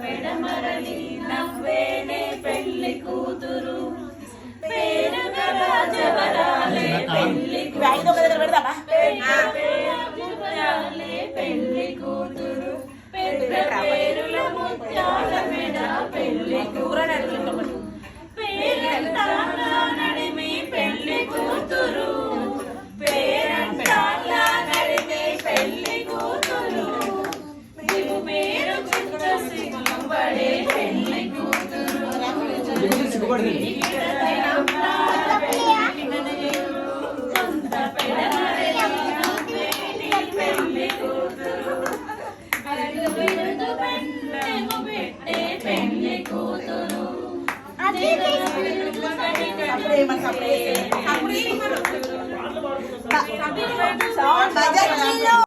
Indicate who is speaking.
Speaker 1: మెడమరలి నవ్వేనే పెళ్లి కూతురు పేరుగ రాజవరాలే పెళ్లి పెళ్లి కూతురు పెద్ద పేరుల ముత్యాల మెడ పెళ్లి కూతురు పేరంటాల నడిమి పెళ్లి కూతురు పేరంటాల నడిమి పెళ్లి కూతురు నీవు పేరు చుట్ట సిగ్గుపడే పెళ్లి కూతురు సొంత పెళ్లి కూతురు బిరుదు పెళ్ళెము పెట్టే పెళ్లి కూతురు